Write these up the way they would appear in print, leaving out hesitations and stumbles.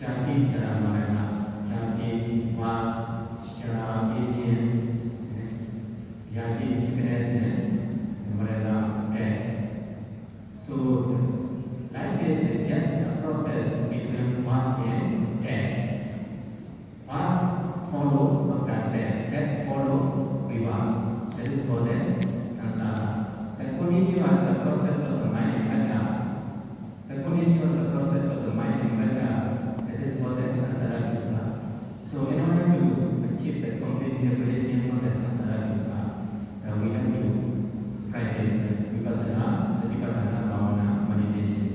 Jati Jara Marana Jati Va Jara Aging Jati Sickness Marana Death. So life is just a process between birth and death. Birth follow after death, death follow reverse. That is for the samsara. The continuous process of the mind and matter. The continuous process of the mind and matter. That is for the samsara dukkha. So in order to achieve the complete liberation from the samsara dukkha, we have to practice vipassana, satipatthana, bhavana, meditation.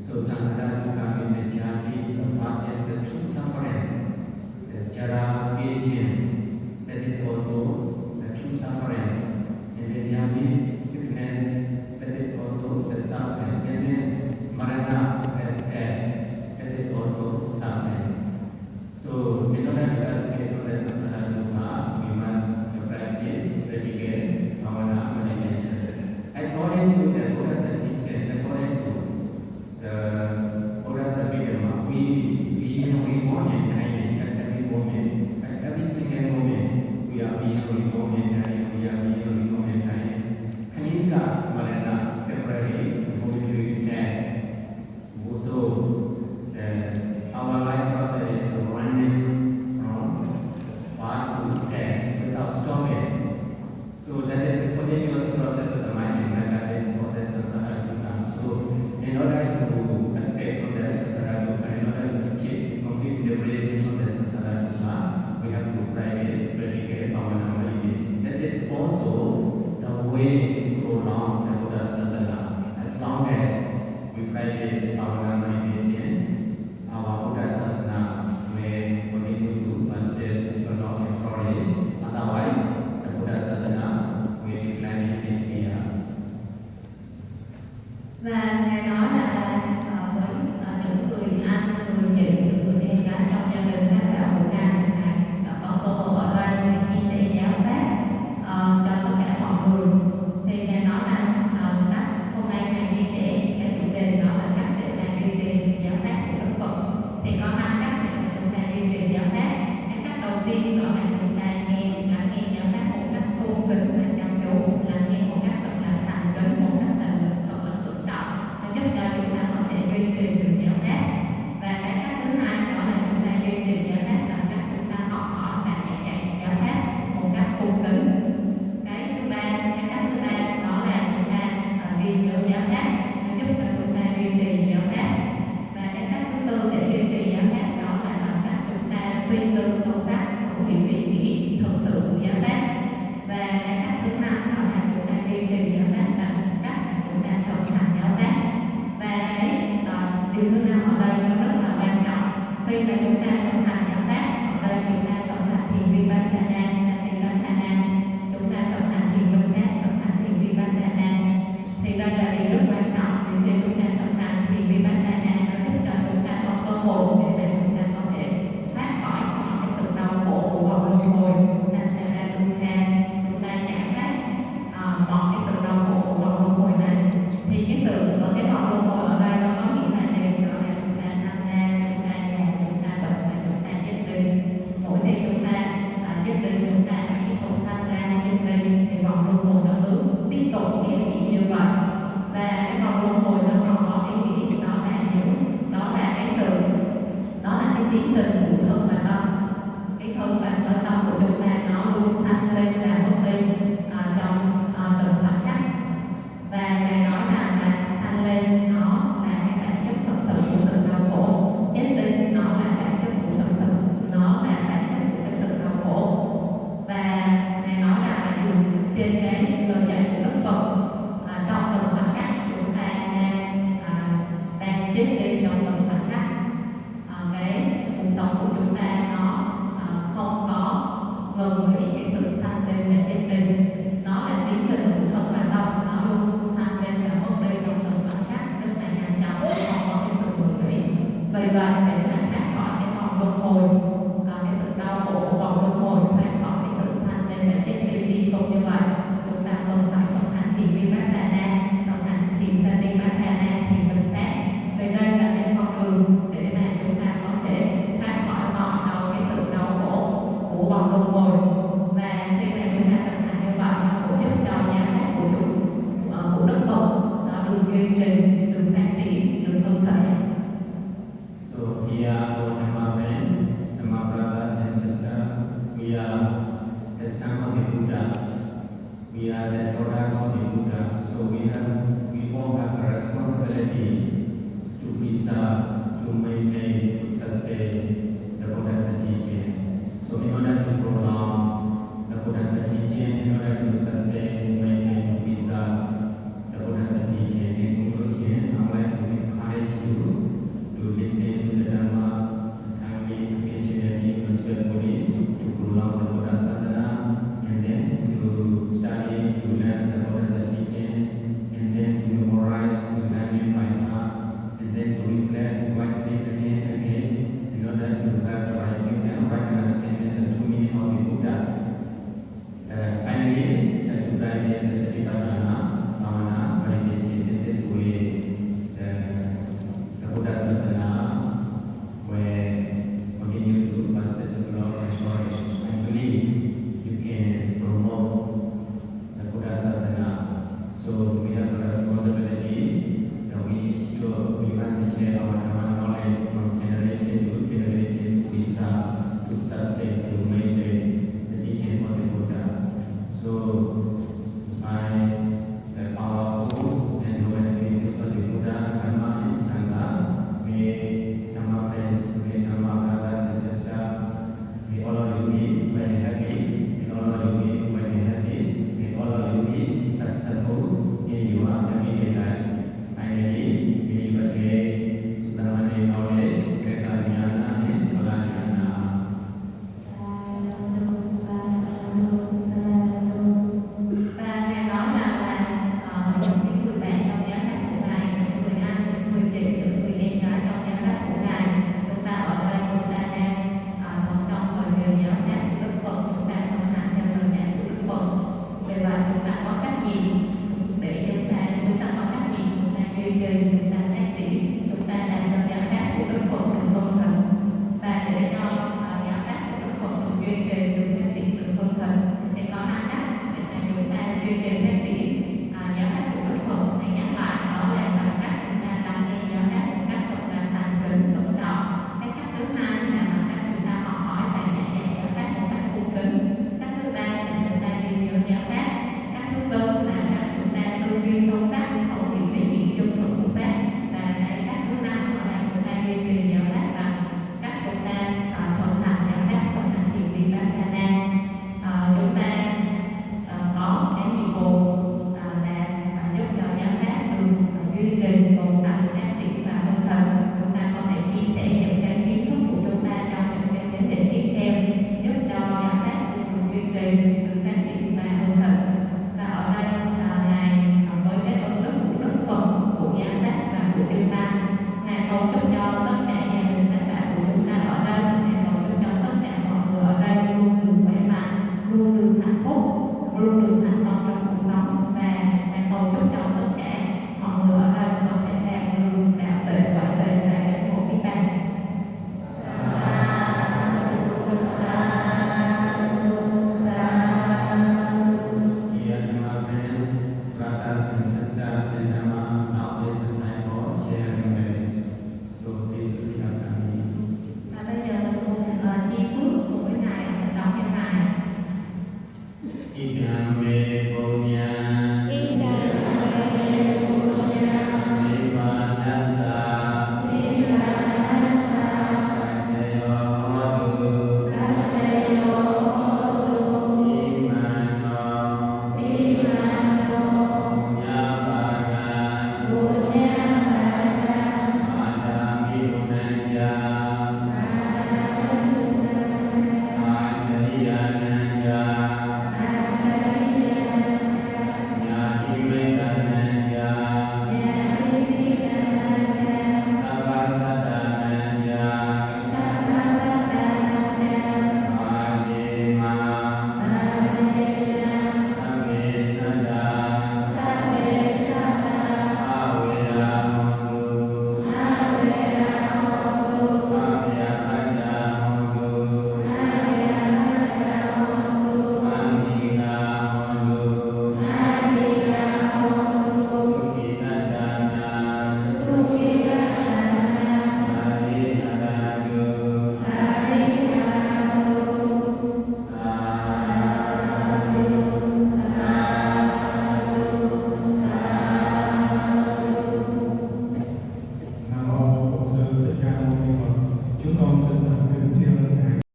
So samsara dukkha means the jati, the path is the true suffering. The jara, aging, that is also the true suffering. And the jati, sickness, that is also the suffering. And then marana, death, that is also suffering. So in order to escape from the samsara dukkha, we must practice, dedicate, bhavana, meditation. According to the Buddha's teaching, according to the Buddha's Abhidhamma, we reborn in dying at every moment. At every single moment, we are being reborn and dying. We are being reborn and dying. Khanika, marana, temporary, momentary death. So our life process is running from birth to death without stopping. So that is a continuous process of the mind and matter. That is for the samsara dukkha. So in order to escape from the samsara dukkha, in order to achieve complete liberation from the samsara dukkha, we have to practice, dedicate, bhavana, meditation. That is also the way to prolong the Buddha Sasana. As long as we practice bhavana, meditation, our Buddha Sasana may continue to persist, develop, and flourish. Otherwise, the Buddha Sasana will decline in this year. Và Ngài nói là với những người anh, người chị, những người em gái trong gia đình các đạo Buddha, Ngài có cơ hội ở đây để chia sẻ giáo pháp cho tất cả mọi người. Thì Ngài nói rằng cách hôm nay Ngài chia sẻ cái chủ đề đó là cách để ta duy trì giáo pháp của Đức Phật. Thì có 5 cách để chúng ta duy trì giáo pháp. Cái cách đầu tiên đó là chúng ta lắng nghe giáo pháp một cách tôn kính và chăm chú, lắng nghe một cách thật là thành kính, một cách thật là tự trọng, để giúp cho chúng ta có thể duy trì được giáo pháp. Và cái cách thứ hai đó là chúng ta duy trì giáo pháp bằng cách chúng ta học hỏi và giảng dạy giáo pháp một cách tôn kính. Cái cách thứ ba đó là chúng ta ghi nhớ giáo pháp, để giúp cho chúng ta duy trì giáo pháp. Và cái cách thứ tư để duy trì giáo pháp đó là bằng cách chúng ta suy tư sâu sắc, thấu hiểu ý nghĩa thực sự của giáo pháp. Và cái cách thứ năm đó là chúng ta duy trì giáo pháp bằng cách chúng ta thực hành giáo pháp. Và cái điều thứ năm ở đây nó rất là quan trọng. Khi mà chúng ta thực hành giáo pháp, ở đây chúng ta thực hành thiền vipassana, satipatthana, chúng ta thực hành thiền tâm sát, thực hành thiền vipassana. Thì đây là điều rất quan trọng. Vì khi chúng ta thực hành thiền vipassana, nó giúp cho chúng ta có cơ hội để chúng ta có thể thoát khỏi mọi cái sự đau khổ của vòng luân hồi, samsara dukkha, chúng ta giải thoát mọi cái sự đau khổ của vòng luân hồi này. Thì cái vòng luân hồi ở đây nó có nghĩa là gì? Đó là chúng ta sanh ra, chúng ta già, chúng ta bệnh và chúng ta chết đi. Mỗi khi chúng ta chết đi, chúng ta tiếp tục sanh ra, chết đi, thì vòng luân hồi nó cứ tiếp tục cái ý như vậy. Và cái vòng luân hồi nó còn có ý nghĩa đó là cái tiến trình của thân và tâm. Cái thân và tâm của chúng ta nó luôn sanh lên và mất đi trong từng khoảnh khắc. Và Ngài nói rằng là sanh lên nó là cái bản chất thật sự của sự đau khổ, chết đi nó là bản chất của thật sự, nó là bản chất của cái sự đau khổ. Và Ngài nói rằng là dựa trên cái lời dạy của Đức Phật, trong từng khoảnh khắc chúng ta đang chết đi trong từng khoảnh khắc. Cái cuộc sống của chúng ta nó không có ngừng nghỉ cái sự sanh lên và chết đi. Nó là tiến trình của thân và tâm, nó luôn sanh lên và mất đi trong từng khoảnh khắc rất là nhanh chóng, không có cái sự ngừng nghỉ. Vì vậy để mà thoát khỏi cái vòng luân hồi, cái sự đau khổ của vòng luân hồi, thoát khỏi cái sự sanh lên và chết đi liên tục như vậy, chúng ta cần phải thực hành thiền vipassana, thực hành thiền satipatthana, thiền